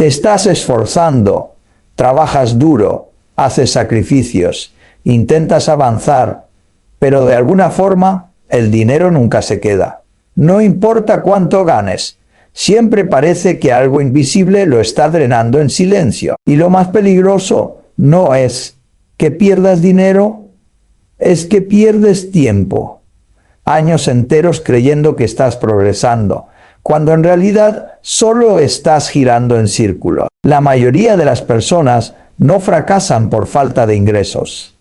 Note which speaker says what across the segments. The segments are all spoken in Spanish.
Speaker 1: Te estás esforzando, trabajas duro, haces sacrificios, intentas avanzar, pero de alguna forma el dinero nunca se queda. No importa cuánto ganes, siempre parece que algo invisible lo está drenando en silencio. Y lo más peligroso no es que pierdas dinero, es que pierdes tiempo. Años enteros creyendo que estás progresando, cuando en realidad solo estás girando en círculo. La mayoría de las personas no fracasan por falta de ingresos.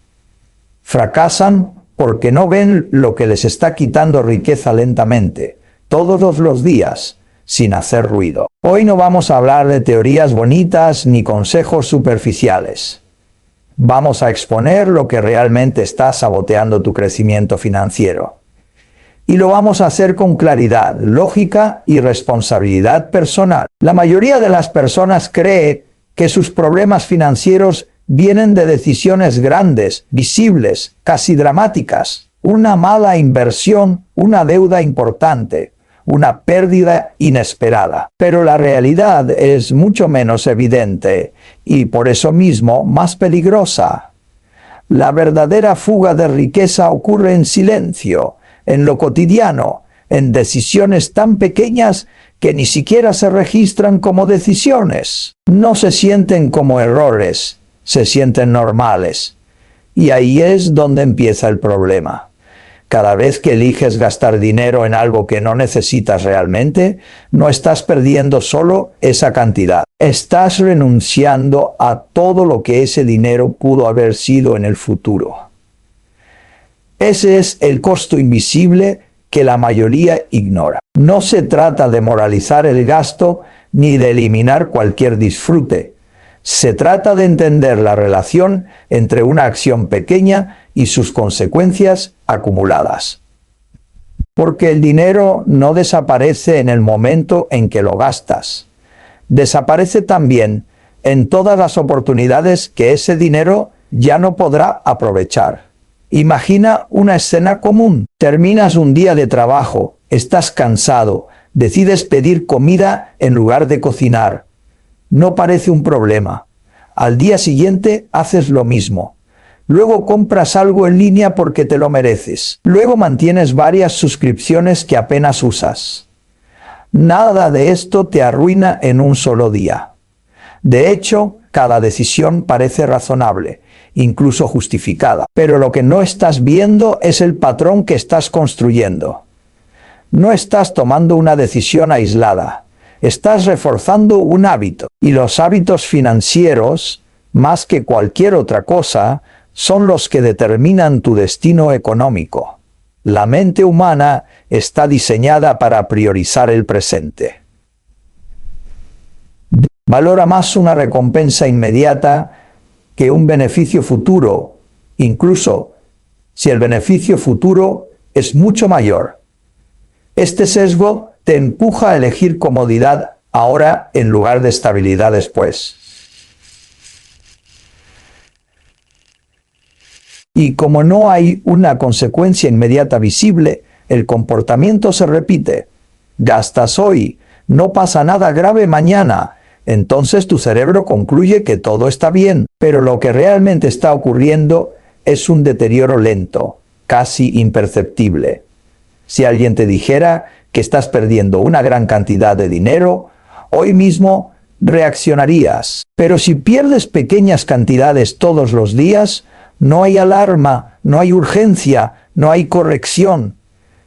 Speaker 1: Fracasan porque no ven lo que les está quitando riqueza lentamente, todos los días, sin hacer ruido. Hoy no vamos a hablar de teorías bonitas ni consejos superficiales. Vamos a exponer lo que realmente está saboteando tu crecimiento financiero. Y lo vamos a hacer con claridad, lógica y responsabilidad personal. La mayoría de las personas cree que sus problemas financieros vienen de decisiones grandes, visibles, casi dramáticas. Una mala inversión, una deuda importante, una pérdida inesperada. Pero la realidad es mucho menos evidente y por eso mismo más peligrosa. La verdadera fuga de riqueza ocurre en silencio, en lo cotidiano, en decisiones tan pequeñas que ni siquiera se registran como decisiones. No se sienten como errores, se sienten normales. Y ahí es donde empieza el problema. Cada vez que eliges gastar dinero en algo que no necesitas realmente, no estás perdiendo solo esa cantidad. Estás renunciando a todo lo que ese dinero pudo haber sido en el futuro. Ese es el costo invisible que la mayoría ignora. No se trata de moralizar el gasto ni de eliminar cualquier disfrute. Se trata de entender la relación entre una acción pequeña y sus consecuencias acumuladas. Porque el dinero no desaparece en el momento en que lo gastas. Desaparece también en todas las oportunidades que ese dinero ya no podrá aprovechar. Imagina una escena común. Terminas un día de trabajo, estás cansado, decides pedir comida en lugar de cocinar. No parece un problema. Al día siguiente haces lo mismo. Luego compras algo en línea porque te lo mereces. Luego mantienes varias suscripciones que apenas usas. Nada de esto te arruina en un solo día. De hecho, cada decisión parece razonable, incluso justificada. Pero lo que no estás viendo es el patrón que estás construyendo. No estás tomando una decisión aislada. Estás reforzando un hábito. Y los hábitos financieros, más que cualquier otra cosa, son los que determinan tu destino económico. La mente humana está diseñada para priorizar el presente. Valora más una recompensa inmediata que un beneficio futuro, incluso si el beneficio futuro es mucho mayor. Este sesgo te empuja a elegir comodidad ahora en lugar de estabilidad después. Y como no hay una consecuencia inmediata visible, el comportamiento se repite. Gastas hoy, no pasa nada grave mañana. Entonces tu cerebro concluye que todo está bien, pero lo que realmente está ocurriendo es un deterioro lento, casi imperceptible. Si alguien te dijera que estás perdiendo una gran cantidad de dinero, hoy mismo reaccionarías. Pero si pierdes pequeñas cantidades todos los días, no hay alarma, no hay urgencia, no hay corrección.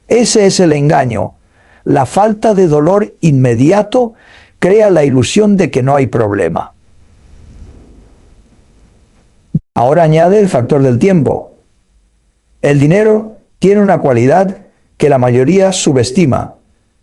Speaker 1: Ese es el engaño. La falta de dolor inmediato crea la ilusión de que no hay problema. Ahora añade el factor del tiempo. El dinero tiene una cualidad que la mayoría subestima: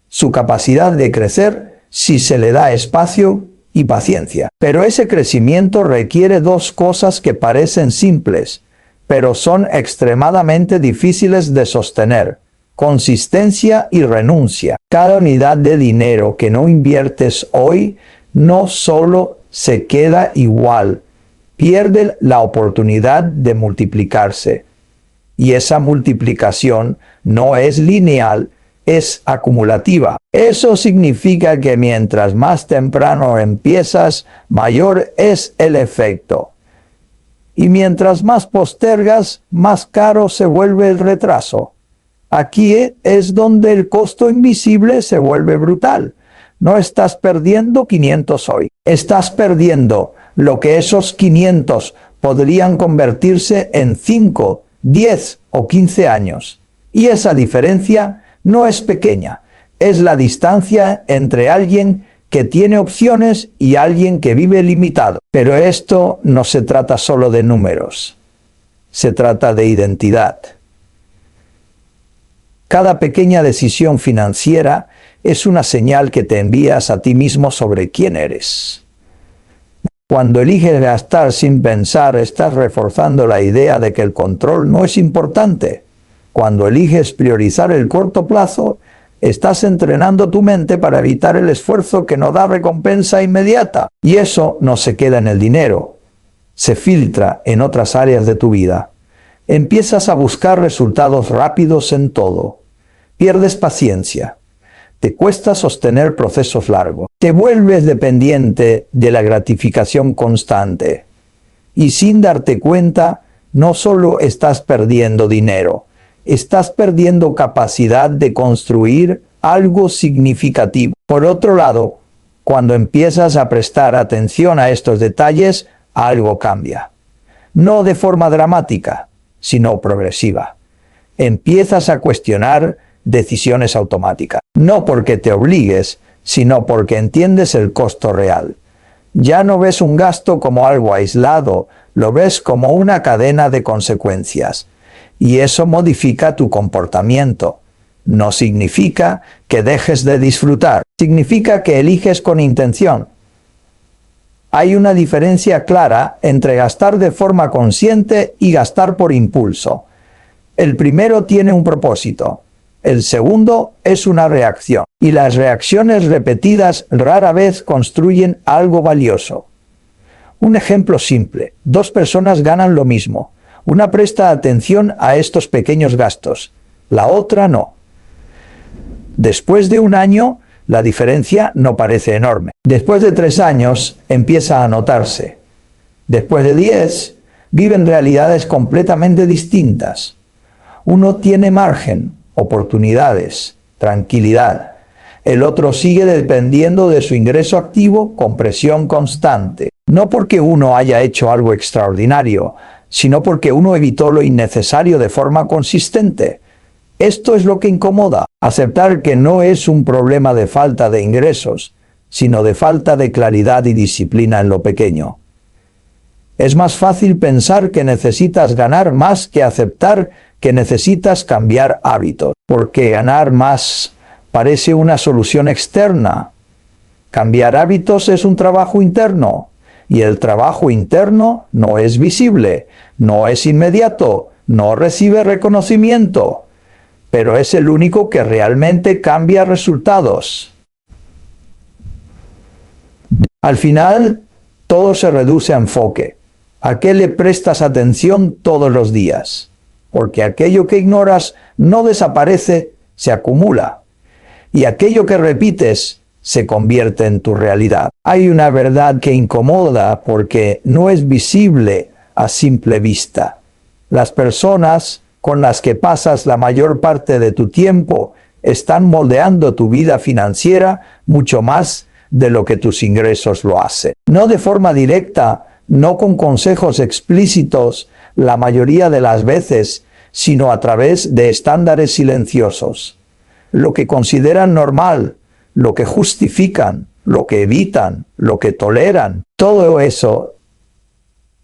Speaker 1: su capacidad de crecer si se le da espacio y paciencia. Pero ese crecimiento requiere dos cosas que parecen simples, pero son extremadamente difíciles de sostener: consistencia y renuncia. Cada unidad de dinero que no inviertes hoy no solo se queda igual, pierde la oportunidad de multiplicarse. Y esa multiplicación no es lineal, es acumulativa. Eso significa que mientras más temprano empiezas, mayor es el efecto. Y mientras más postergas, más caro se vuelve el retraso. Aquí es donde el costo invisible se vuelve brutal. No estás perdiendo 500 hoy. Estás perdiendo lo que esos 500 podrían convertirse en 5, 10 o 15 años. Y esa diferencia no es pequeña. Es la distancia entre alguien que tiene opciones y alguien que vive limitado. Pero esto no se trata solo de números. Se trata de identidad. Cada pequeña decisión financiera es una señal que te envías a ti mismo sobre quién eres. Cuando eliges gastar sin pensar, estás reforzando la idea de que el control no es importante. Cuando eliges priorizar el corto plazo, estás entrenando tu mente para evitar el esfuerzo que no da recompensa inmediata. Y eso no se queda en el dinero, se filtra en otras áreas de tu vida. Empiezas a buscar resultados rápidos en todo. Pierdes paciencia. Te cuesta sostener procesos largos. Te vuelves dependiente de la gratificación constante. Y sin darte cuenta, no solo estás perdiendo dinero, estás perdiendo capacidad de construir algo significativo. Por otro lado, cuando empiezas a prestar atención a estos detalles, algo cambia. No de forma dramática, sino progresiva. Empiezas a cuestionar decisiones automáticas. No porque te obligues, sino porque entiendes el costo real. Ya no ves un gasto como algo aislado, lo ves como una cadena de consecuencias. Y eso modifica tu comportamiento. No significa que dejes de disfrutar, significa que eliges con intención. Hay una diferencia clara entre gastar de forma consciente y gastar por impulso. El primero tiene un propósito. El segundo es una reacción, y las reacciones repetidas rara vez construyen algo valioso. Un ejemplo simple: 2 personas ganan lo mismo. Una presta atención a estos pequeños gastos, la otra no. Después de 1 año, la diferencia no parece enorme. Después de 3 años, empieza a notarse. Después de 10, viven realidades completamente distintas. Uno tiene margen, oportunidades, tranquilidad. El otro sigue dependiendo de su ingreso activo con presión constante. No porque uno haya hecho algo extraordinario, sino porque uno evitó lo innecesario de forma consistente. Esto es lo que incomoda. Aceptar que no es un problema de falta de ingresos, sino de falta de claridad y disciplina en lo pequeño. Es más fácil pensar que necesitas ganar más que aceptar que necesitas cambiar hábitos, porque ganar más parece una solución externa. Cambiar hábitos es un trabajo interno, y el trabajo interno no es visible, no es inmediato, no recibe reconocimiento, pero es el único que realmente cambia resultados. Al final, todo se reduce a enfoque. ¿A qué le prestas atención todos los días? Porque aquello que ignoras no desaparece, se acumula. Y aquello que repites se convierte en tu realidad. Hay una verdad que incomoda porque no es visible a simple vista. Las personas con las que pasas la mayor parte de tu tiempo están moldeando tu vida financiera mucho más de lo que tus ingresos lo hacen. No de forma directa, no con consejos explícitos la mayoría de las veces, sino a través de estándares silenciosos. Lo que consideran normal, lo que justifican, lo que evitan, lo que toleran, todo eso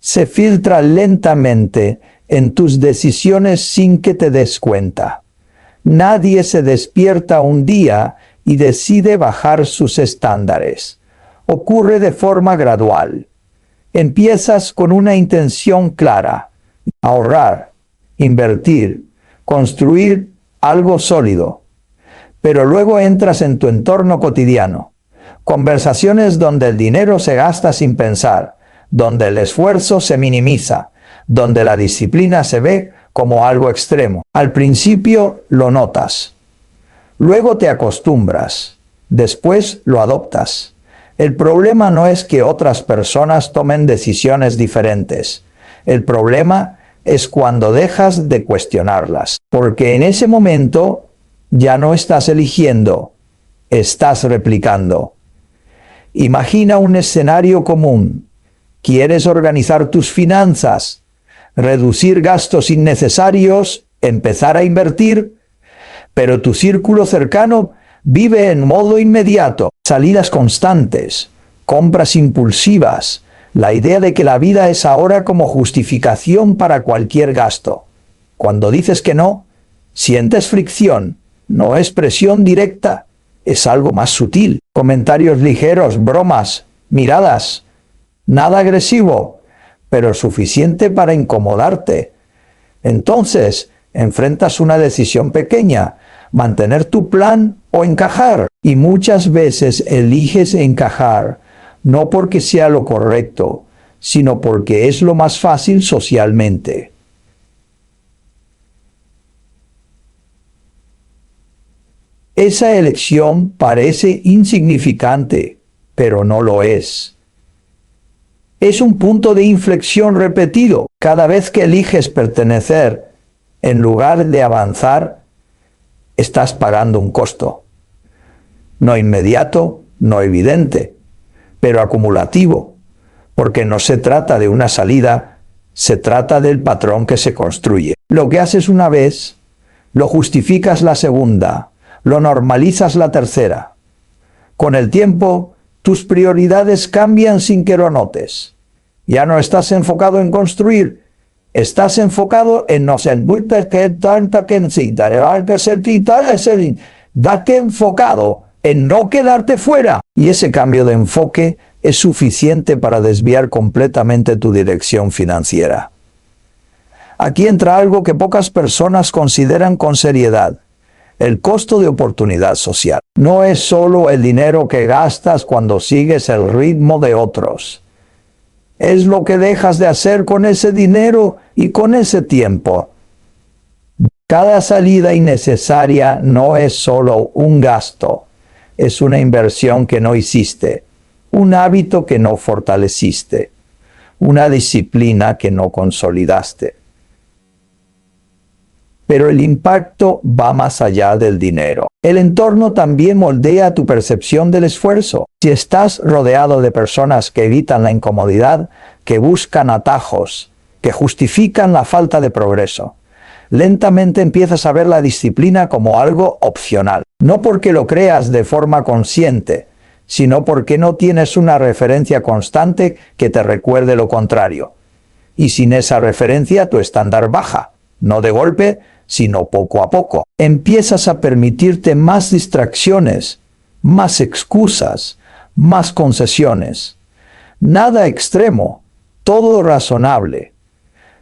Speaker 1: se filtra lentamente en tus decisiones sin que te des cuenta. Nadie se despierta un día y decide bajar sus estándares. Ocurre de forma gradual. Empiezas con una intención clara: ahorrar, invertir, construir algo sólido. Pero luego entras en tu entorno cotidiano. Conversaciones donde el dinero se gasta sin pensar, donde el esfuerzo se minimiza, donde la disciplina se ve como algo extremo. Al principio lo notas. Luego te acostumbras, después lo adoptas. El problema no es que otras personas tomen decisiones diferentes. El problema es cuando dejas de cuestionarlas, porque en ese momento ya no estás eligiendo, estás replicando. Imagina un escenario común. ¿Quieres organizar tus finanzas, reducir gastos innecesarios, empezar a invertir? Pero tu círculo cercano vive en modo inmediato, salidas constantes, compras impulsivas, la idea de que la vida es ahora como justificación para cualquier gasto. Cuando dices que no, sientes fricción, no es presión directa, es algo más sutil. Comentarios ligeros, bromas, miradas, nada agresivo, pero suficiente para incomodarte. Entonces, enfrentas una decisión pequeña, mantener tu plan o encajar. Y muchas veces eliges encajar, no porque sea lo correcto, sino porque es lo más fácil socialmente. Esa elección parece insignificante, pero no lo es. Es un punto de inflexión repetido. Cada vez que eliges pertenecer, en lugar de avanzar, estás pagando un costo. No inmediato, no evidente, pero acumulativo, porque no se trata de una salida, se trata del patrón que se construye. Lo que haces una vez, lo justificas la segunda, lo normalizas la tercera. Con el tiempo, tus prioridades cambian sin que lo notes. Ya no estás enfocado en construir, estás enfocado en no ser date enfocado en no quedarte fuera. Y ese cambio de enfoque es suficiente para desviar completamente tu dirección financiera. Aquí entra algo que pocas personas consideran con seriedad: el costo de oportunidad social. No es solo el dinero que gastas cuando sigues el ritmo de otros. Es lo que dejas de hacer con ese dinero y con ese tiempo. Cada salida innecesaria no es solo un gasto, es una inversión que no hiciste, un hábito que no fortaleciste, una disciplina que no consolidaste. Pero el impacto va más allá del dinero. El entorno también moldea tu percepción del esfuerzo. Si estás rodeado de personas que evitan la incomodidad, que buscan atajos, que justifican la falta de progreso, lentamente empiezas a ver la disciplina como algo opcional. No porque lo creas de forma consciente, sino porque no tienes una referencia constante que te recuerde lo contrario. Y sin esa referencia tu estándar baja, no de golpe, sino poco a poco. Empiezas a permitirte más distracciones, más excusas, más concesiones. Nada extremo, todo razonable.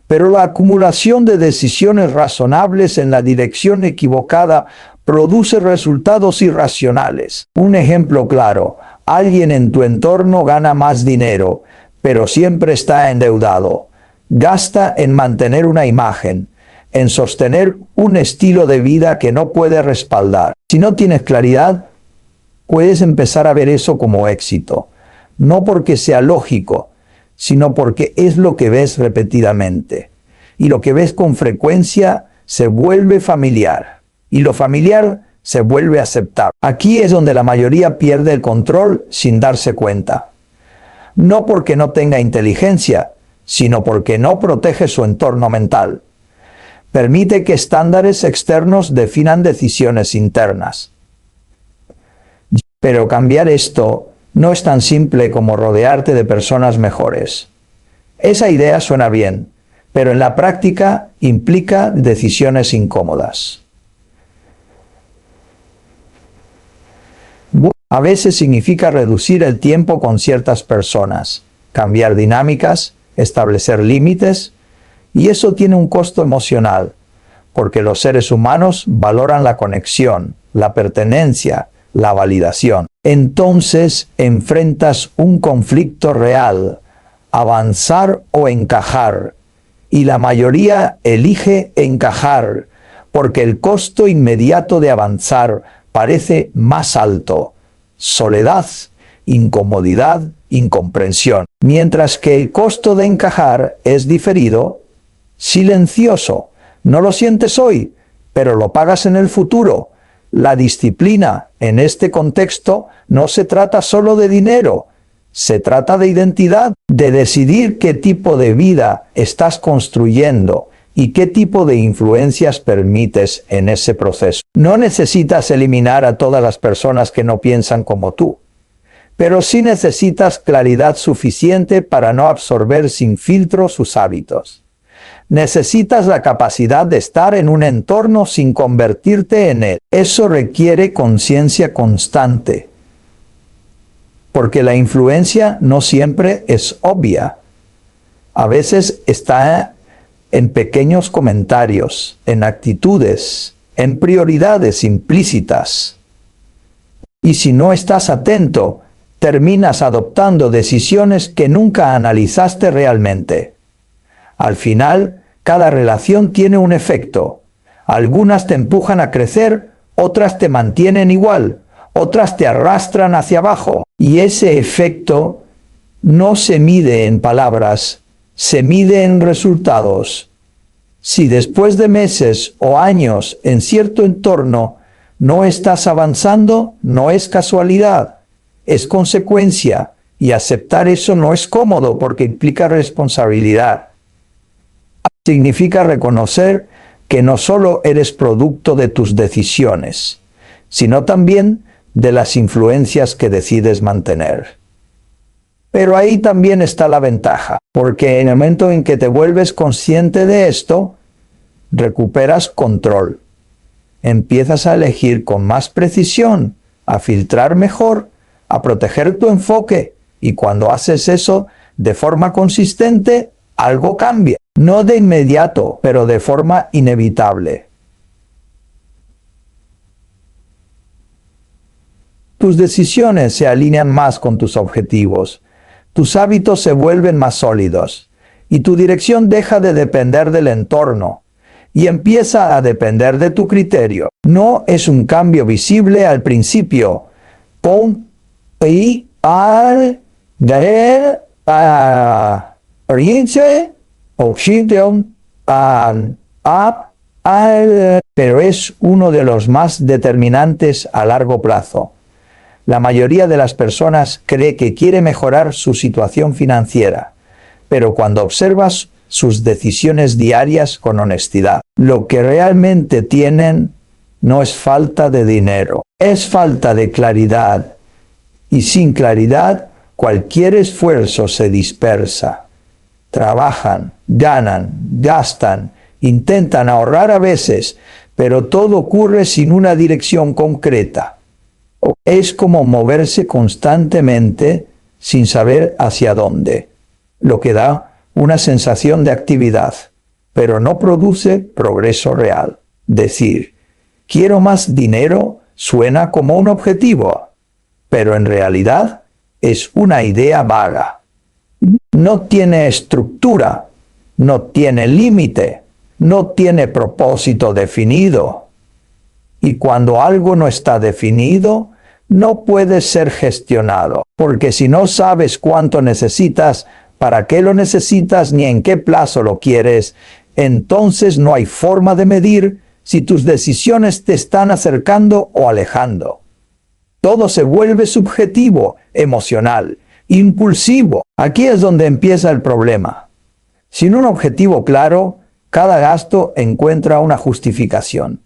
Speaker 1: Pero la acumulación de decisiones razonables en la dirección equivocada produce resultados irracionales. Un ejemplo claro: alguien en tu entorno gana más dinero, pero siempre está endeudado. Gasta en mantener una imagen, en sostener un estilo de vida que no puede respaldar. Si no tienes claridad, puedes empezar a ver eso como éxito, no porque sea lógico, sino porque es lo que ves repetidamente. Y lo que ves con frecuencia se vuelve familiar, y lo familiar se vuelve aceptable. Aquí es donde la mayoría pierde el control sin darse cuenta. No porque no tenga inteligencia, sino porque no protege su entorno mental. Permite que estándares externos definan decisiones internas. Pero cambiar esto no es tan simple como rodearte de personas mejores. Esa idea suena bien, pero en la práctica implica decisiones incómodas. A veces significa reducir el tiempo con ciertas personas, cambiar dinámicas, establecer límites, y eso tiene un costo emocional, porque los seres humanos valoran la conexión, la pertenencia, la validación. Entonces enfrentas un conflicto real: avanzar o encajar. Y la mayoría elige encajar, porque el costo inmediato de avanzar parece más alto: soledad, incomodidad, incomprensión. Mientras que el costo de encajar es diferido, silencioso. No lo sientes hoy, pero lo pagas en el futuro. La disciplina, en este contexto, no se trata solo de dinero, se trata de identidad, de decidir qué tipo de vida estás construyendo y qué tipo de influencias permites en ese proceso. No necesitas eliminar a todas las personas que no piensan como tú, pero sí necesitas claridad suficiente para no absorber sin filtro sus hábitos. Necesitas la capacidad de estar en un entorno sin convertirte en él. Eso requiere conciencia constante, porque la influencia no siempre es obvia. A veces está en pequeños comentarios, en actitudes, en prioridades implícitas. Y si no estás atento, terminas adoptando decisiones que nunca analizaste realmente. Al final, cada relación tiene un efecto. Algunas te empujan a crecer, otras te mantienen igual, otras te arrastran hacia abajo. Y ese efecto no se mide en palabras, se mide en resultados. Si después de meses o años en cierto entorno no estás avanzando, no es casualidad, es consecuencia. Y aceptar eso no es cómodo porque implica responsabilidad. Significa reconocer que no solo eres producto de tus decisiones, sino también de las influencias que decides mantener. Pero ahí también está la ventaja, porque en el momento en que te vuelves consciente de esto, recuperas control. Empiezas a elegir con más precisión, a filtrar mejor, a proteger tu enfoque, y cuando haces eso de forma consistente, algo cambia. No de inmediato, pero de forma inevitable. Tus decisiones se alinean más con tus objetivos, tus hábitos se vuelven más sólidos, y tu dirección deja de depender del entorno, y empieza a depender de tu criterio. No es un cambio visible al principio. Pon y al de pero es uno de los más determinantes a largo plazo. La mayoría de las personas cree que quiere mejorar su situación financiera, pero cuando observas sus decisiones diarias con honestidad, lo que realmente tienen no es falta de dinero, es falta de claridad. Y sin claridad, cualquier esfuerzo se dispersa. Trabajan, ganan, gastan, intentan ahorrar a veces, pero todo ocurre sin una dirección concreta. Es como moverse constantemente sin saber hacia dónde, lo que da una sensación de actividad, pero no produce progreso real. Decir, quiero más dinero suena como un objetivo, pero en realidad es una idea vaga. No tiene estructura, no tiene límite, no tiene propósito definido. Y cuando algo no está definido, no puede ser gestionado, porque si no sabes cuánto necesitas, para qué lo necesitas ni en qué plazo lo quieres, entonces no hay forma de medir si tus decisiones te están acercando o alejando. Todo se vuelve subjetivo, emocional, impulsivo. Aquí es donde empieza el problema. Sin un objetivo claro, cada gasto encuentra una justificación.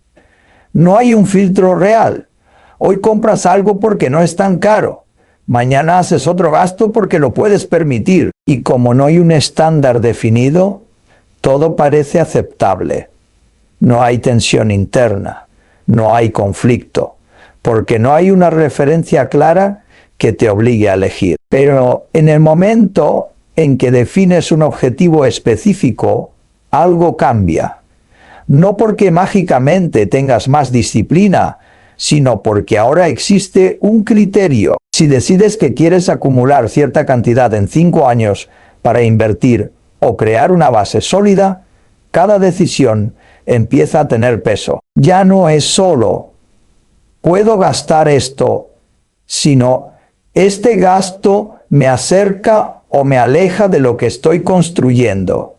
Speaker 1: No hay un filtro real. Hoy compras algo porque no es tan caro. Mañana haces otro gasto porque lo puedes permitir. Y como no hay un estándar definido, todo parece aceptable. No hay tensión interna, no hay conflicto, porque no hay una referencia clara que te obligue a elegir. Pero en el momento en que defines un objetivo específico, algo cambia. No porque mágicamente tengas más disciplina, sino porque ahora existe un criterio. Si decides que quieres acumular cierta cantidad en 5 años para invertir o crear una base sólida, cada decisión empieza a tener peso. Ya no es solo puedo gastar esto, sino este gasto me acerca o me aleja de lo que estoy construyendo.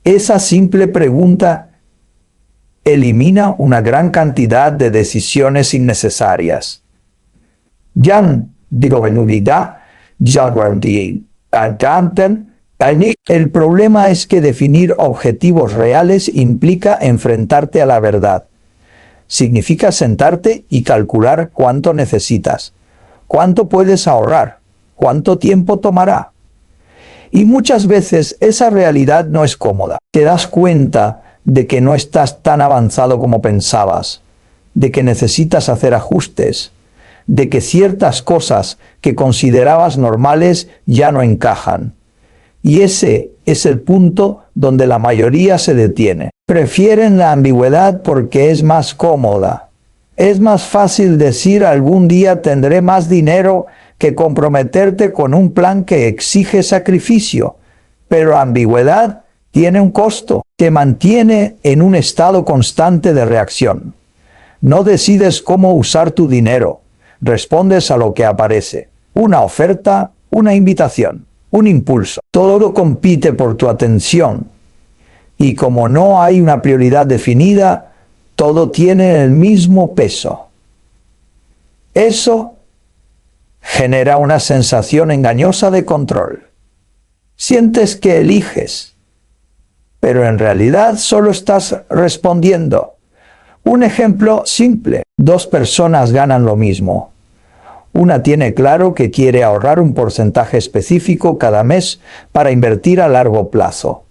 Speaker 1: Esa simple pregunta elimina una gran cantidad de decisiones innecesarias. El problema es que definir objetivos reales implica enfrentarte a la verdad. Significa sentarte y calcular cuánto necesitas, cuánto puedes ahorrar, cuánto tiempo tomará. Y muchas veces esa realidad no es cómoda. Te das cuenta de que no estás tan avanzado como pensabas, de que necesitas hacer ajustes, de que ciertas cosas que considerabas normales ya no encajan. Y ese es el punto donde la mayoría se detiene. Prefieren la ambigüedad porque es más cómoda. Es más fácil decir algún día tendré más dinero que comprometerte con un plan que exige sacrificio. Pero ambigüedad tiene un costo. Te mantiene en un estado constante de reacción. No decides cómo usar tu dinero. Respondes a lo que aparece. Una oferta, una invitación, un impulso. Todo compite por tu atención. Y como no hay una prioridad definida, todo tiene el mismo peso. Eso genera una sensación engañosa de control. Sientes que eliges, pero en realidad solo estás respondiendo. Un ejemplo simple. 2 personas ganan lo mismo. Una tiene claro que quiere ahorrar un porcentaje específico cada mes para invertir a largo plazo.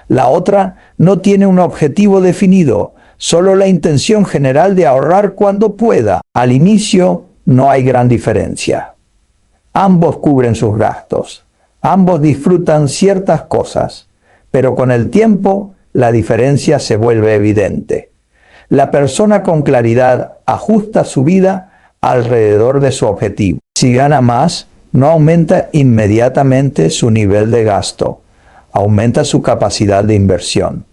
Speaker 1: La otra no tiene un objetivo definido, solo la intención general de ahorrar cuando pueda. Al inicio no hay gran diferencia. Ambos cubren sus gastos. Ambos disfrutan ciertas cosas, pero con el tiempo la diferencia se vuelve evidente. La persona con claridad ajusta su vida alrededor de su objetivo. Si gana más, no aumenta inmediatamente su nivel de gasto, aumenta su capacidad de inversión.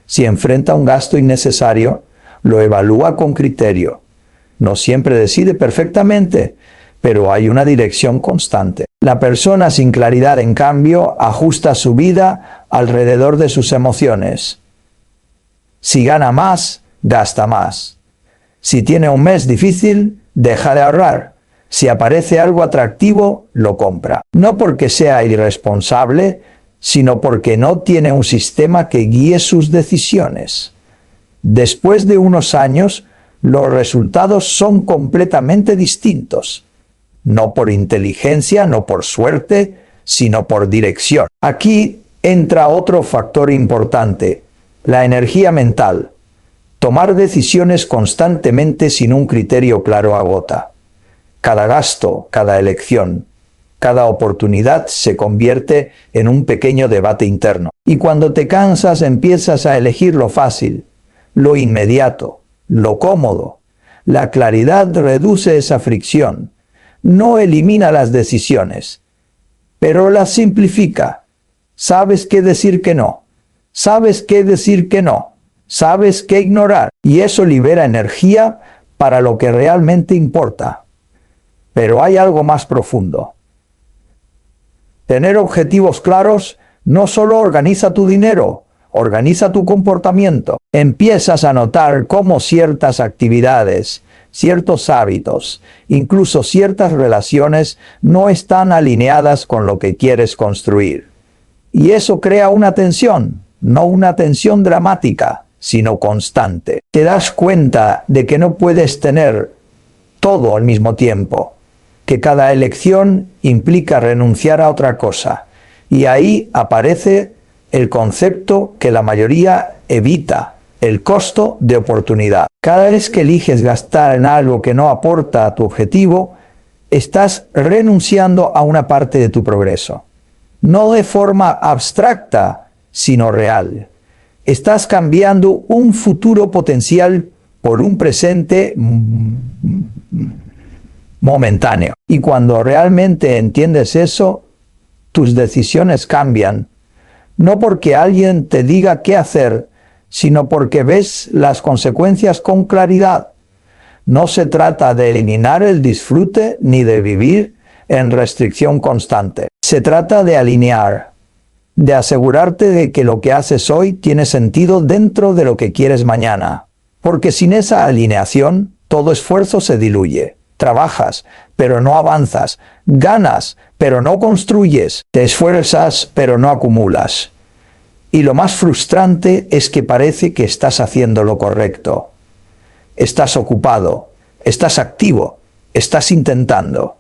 Speaker 1: Si enfrenta un gasto innecesario, lo evalúa con criterio. No siempre decide perfectamente, pero hay una dirección constante. La persona sin claridad, en cambio, ajusta su vida alrededor de sus emociones. Si gana más, gasta más. Si tiene un mes difícil, deja de ahorrar. Si aparece algo atractivo, lo compra. No porque sea irresponsable, sino porque no tiene un sistema que guíe sus decisiones. Después de unos años, los resultados son completamente distintos. No por inteligencia, no por suerte, sino por dirección. Aquí entra otro factor importante, la energía mental. Tomar decisiones constantemente sin un criterio claro agota. Cada gasto, cada elección, cada oportunidad se convierte en un pequeño debate interno. Y cuando te cansas empiezas a elegir lo fácil, lo inmediato, lo cómodo. La claridad reduce esa fricción. No elimina las decisiones, pero las simplifica. Sabes qué decir que no. Sabes qué decir que no. Sabes qué ignorar. Y eso libera energía para lo que realmente importa. Pero hay algo más profundo. Tener objetivos claros no solo organiza tu dinero, organiza tu comportamiento. Empiezas a notar cómo ciertas actividades, ciertos hábitos, incluso ciertas relaciones no están alineadas con lo que quieres construir. Y eso crea una tensión, no una tensión dramática, sino constante. Te das cuenta de que no puedes tener todo al mismo tiempo, que cada elección implica renunciar a otra cosa. Y ahí aparece el concepto que la mayoría evita, el costo de oportunidad. Cada vez que eliges gastar en algo que no aporta a tu objetivo, estás renunciando a una parte de tu progreso. No de forma abstracta, sino real. Estás cambiando un futuro potencial por un presente momentáneo. Y cuando realmente entiendes eso, tus decisiones cambian. No porque alguien te diga qué hacer, sino porque ves las consecuencias con claridad. No se trata de eliminar el disfrute ni de vivir en restricción constante. Se trata de alinear, de asegurarte de que lo que haces hoy tiene sentido dentro de lo que quieres mañana. Porque sin esa alineación, todo esfuerzo se diluye. Trabajas, pero no avanzas. Ganas, pero no construyes. Te esfuerzas, pero no acumulas. Y lo más frustrante es que parece que estás haciendo lo correcto. Estás ocupado, estás activo, estás intentando.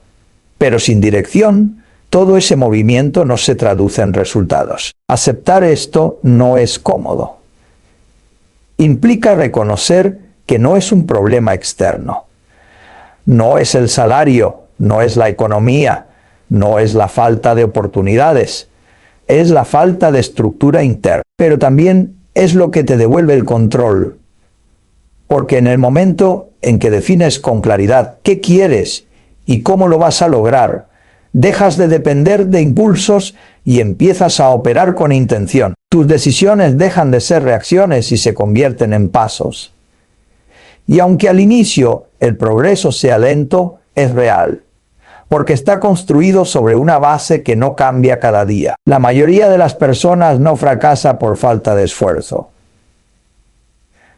Speaker 1: Pero sin dirección, todo ese movimiento no se traduce en resultados. Aceptar esto no es cómodo. Implica reconocer que no es un problema externo. No es el salario, no es la economía, no es la falta de oportunidades. Es la falta de estructura interna. Pero también es lo que te devuelve el control. Porque en el momento en que defines con claridad qué quieres y cómo lo vas a lograr, dejas de depender de impulsos y empiezas a operar con intención. Tus decisiones dejan de ser reacciones y se convierten en pasos. Y aunque al inicio el progreso sea lento, es real, porque está construido sobre una base que no cambia cada día. La mayoría de las personas no fracasa por falta de esfuerzo.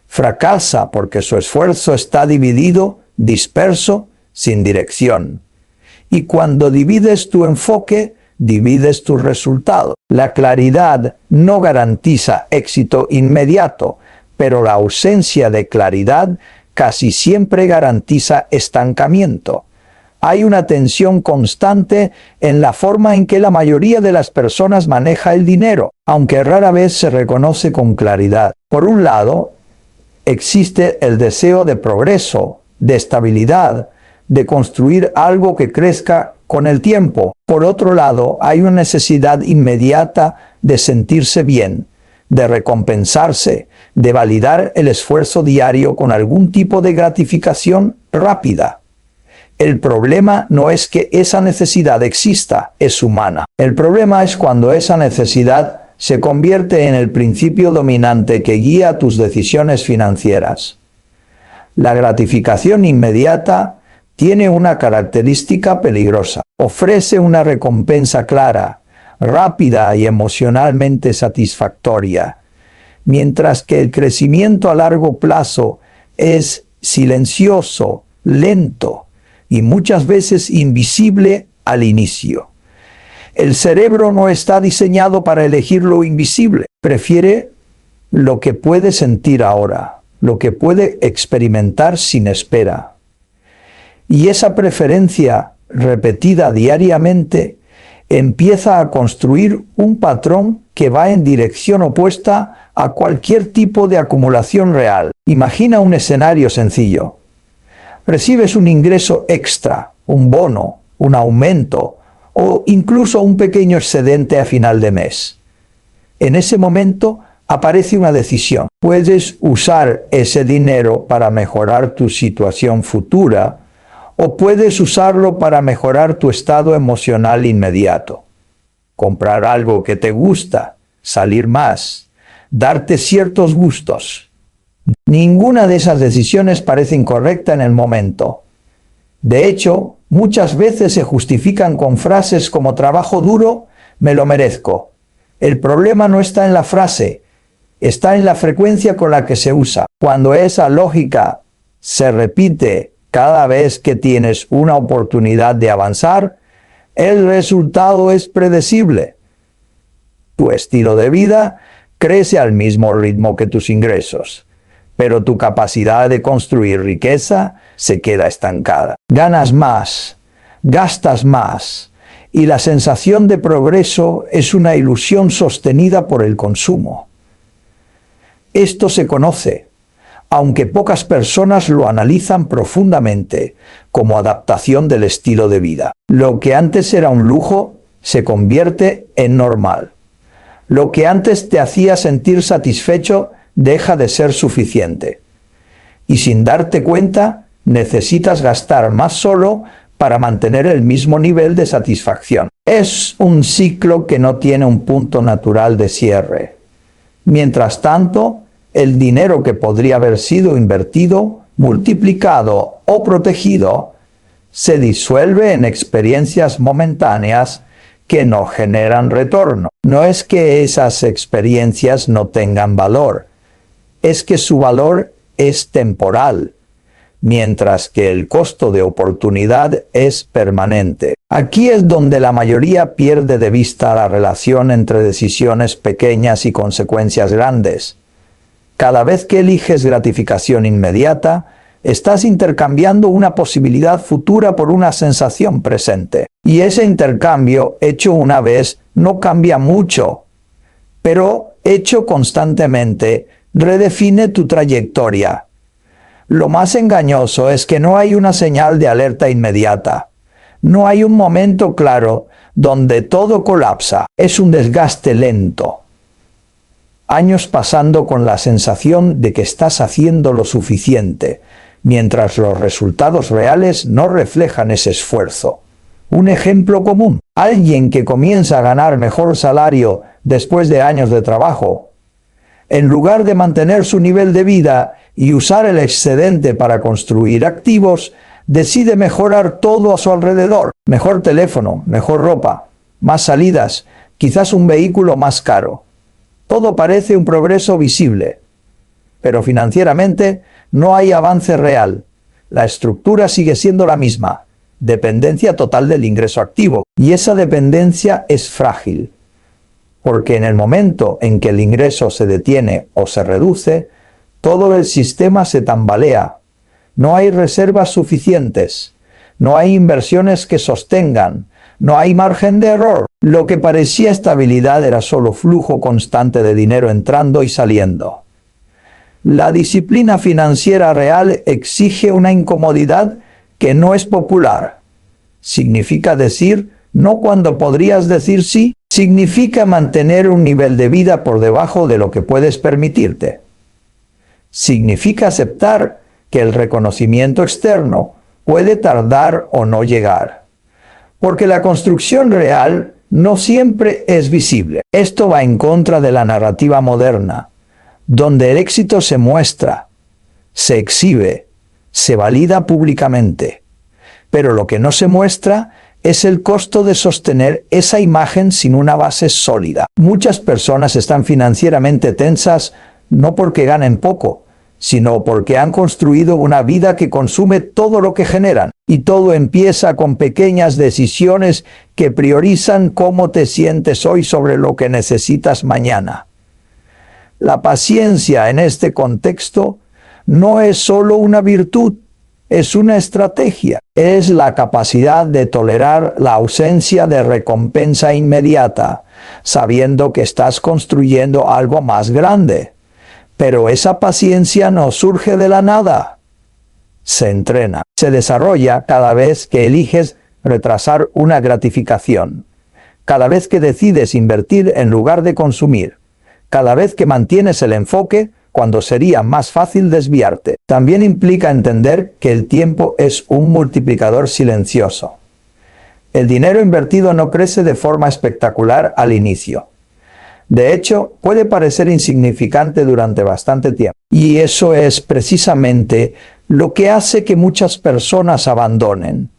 Speaker 1: Fracasa porque su esfuerzo está dividido, disperso, sin dirección. Y cuando divides tu enfoque, divides tus resultados. La claridad no garantiza éxito inmediato, pero la ausencia de claridad casi siempre garantiza estancamiento. Hay una tensión constante en la forma en que la mayoría de las personas maneja el dinero, aunque rara vez se reconoce con claridad. Por un lado, existe el deseo de progreso, de estabilidad, de construir algo que crezca con el tiempo. Por otro lado, hay una necesidad inmediata de sentirse bien, de recompensarse, de validar el esfuerzo diario con algún tipo de gratificación rápida. El problema no es que esa necesidad exista, es humana. El problema es cuando esa necesidad se convierte en el principio dominante que guía tus decisiones financieras. La gratificación inmediata tiene una característica peligrosa. Ofrece una recompensa clara, rápida y emocionalmente satisfactoria, mientras que el crecimiento a largo plazo es silencioso, lento y muchas veces invisible al inicio. El cerebro no está diseñado para elegir lo invisible, prefiere lo que puede sentir ahora, lo que puede experimentar sin espera. Y esa preferencia repetida diariamente empieza a construir un patrón que va en dirección opuesta a cualquier tipo de acumulación real. Imagina un escenario sencillo. Recibes un ingreso extra, un bono, un aumento o incluso un pequeño excedente a final de mes. En ese momento aparece una decisión. Puedes usar ese dinero para mejorar tu situación futura o puedes usarlo para mejorar tu estado emocional inmediato. Comprar algo que te gusta, salir más, darte ciertos gustos. Ninguna de esas decisiones parece incorrecta en el momento. De hecho, muchas veces se justifican con frases como trabajo duro, me lo merezco. El problema no está en la frase, está en la frecuencia con la que se usa. Cuando esa lógica se repite cada vez que tienes una oportunidad de avanzar, el resultado es predecible. Tu estilo de vida crece al mismo ritmo que tus ingresos, pero tu capacidad de construir riqueza se queda estancada. Ganas más, gastas más, y la sensación de progreso es una ilusión sostenida por el consumo. Esto se conoce, aunque pocas personas lo analizan profundamente, como adaptación del estilo de vida. Lo que antes era un lujo se convierte en normal. Lo que antes te hacía sentir satisfecho deja de ser suficiente. Y sin darte cuenta, necesitas gastar más solo para mantener el mismo nivel de satisfacción. Es un ciclo que no tiene un punto natural de cierre. Mientras tanto, el dinero que podría haber sido invertido, multiplicado o protegido, se disuelve en experiencias momentáneas que no generan retorno. No es que esas experiencias no tengan valor, es que su valor es temporal, mientras que el costo de oportunidad es permanente. Aquí es donde la mayoría pierde de vista la relación entre decisiones pequeñas y consecuencias grandes. Cada vez que eliges gratificación inmediata, estás intercambiando una posibilidad futura por una sensación presente. Y ese intercambio, hecho una vez, no cambia mucho, pero hecho constantemente, redefine tu trayectoria. Lo más engañoso es que no hay una señal de alerta inmediata. No hay un momento claro donde todo colapsa. Es un desgaste lento. Años pasando con la sensación de que estás haciendo lo suficiente, mientras los resultados reales no reflejan ese esfuerzo. Un ejemplo común: alguien que comienza a ganar mejor salario después de años de trabajo, en lugar de mantener su nivel de vida y usar el excedente para construir activos, decide mejorar todo a su alrededor. Mejor teléfono, mejor ropa, más salidas, quizás un vehículo más caro. Todo parece un progreso visible, pero financieramente no hay avance real. La estructura sigue siendo la misma, dependencia total del ingreso activo, y esa dependencia es frágil, porque en el momento en que el ingreso se detiene o se reduce, todo el sistema se tambalea. No hay reservas suficientes, no hay inversiones que sostengan, no hay margen de error. Lo que parecía estabilidad era solo flujo constante de dinero entrando y saliendo. La disciplina financiera real exige una incomodidad que no es popular. Significa decir no cuando podrías decir sí. Significa mantener un nivel de vida por debajo de lo que puedes permitirte. Significa aceptar que el reconocimiento externo puede tardar o no llegar. Porque la construcción real no siempre es visible. Esto va en contra de la narrativa moderna, donde el éxito se muestra, se exhibe, se valida públicamente. Pero lo que no se muestra es el costo de sostener esa imagen sin una base sólida. Muchas personas están financieramente tensas no porque ganen poco, sino porque han construido una vida que consume todo lo que generan. Y todo empieza con pequeñas decisiones que priorizan cómo te sientes hoy sobre lo que necesitas mañana. La paciencia en este contexto no es solo una virtud, es una estrategia. Es la capacidad de tolerar la ausencia de recompensa inmediata, sabiendo que estás construyendo algo más grande. Pero esa paciencia no surge de la nada. Se entrena, se desarrolla cada vez que eliges retrasar una gratificación, cada vez que decides invertir en lugar de consumir, cada vez que mantienes el enfoque cuando sería más fácil desviarte. También implica entender que el tiempo es un multiplicador silencioso. El dinero invertido no crece de forma espectacular al inicio. De hecho, puede parecer insignificante durante bastante tiempo. Y eso es precisamente lo que hace que muchas personas abandonen.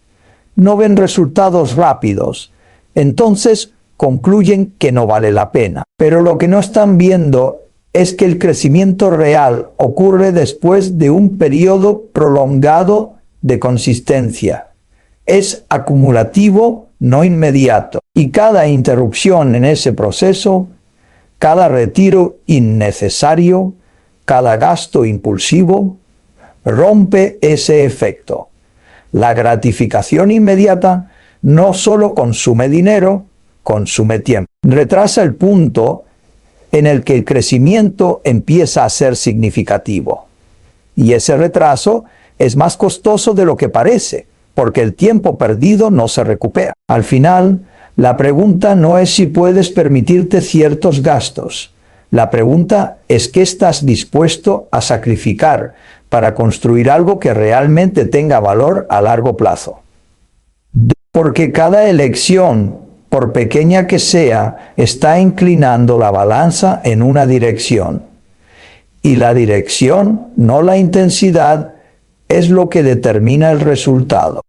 Speaker 1: No ven resultados rápidos. Entonces concluyen que no vale la pena. Pero lo que no están viendo es que el crecimiento real ocurre después de un periodo prolongado de consistencia. Es acumulativo, no inmediato. Y cada interrupción en ese proceso, cada retiro innecesario, cada gasto impulsivo, rompe ese efecto. La gratificación inmediata no solo consume dinero, consume tiempo. Retrasa el punto en el que el crecimiento empieza a ser significativo. Y ese retraso es más costoso de lo que parece, porque el tiempo perdido no se recupera. Al final, la pregunta no es si puedes permitirte ciertos gastos. La pregunta es qué estás dispuesto a sacrificar para construir algo que realmente tenga valor a largo plazo. Porque cada elección, por pequeña que sea, está inclinando la balanza en una dirección. Y la dirección, no la intensidad, es lo que determina el resultado.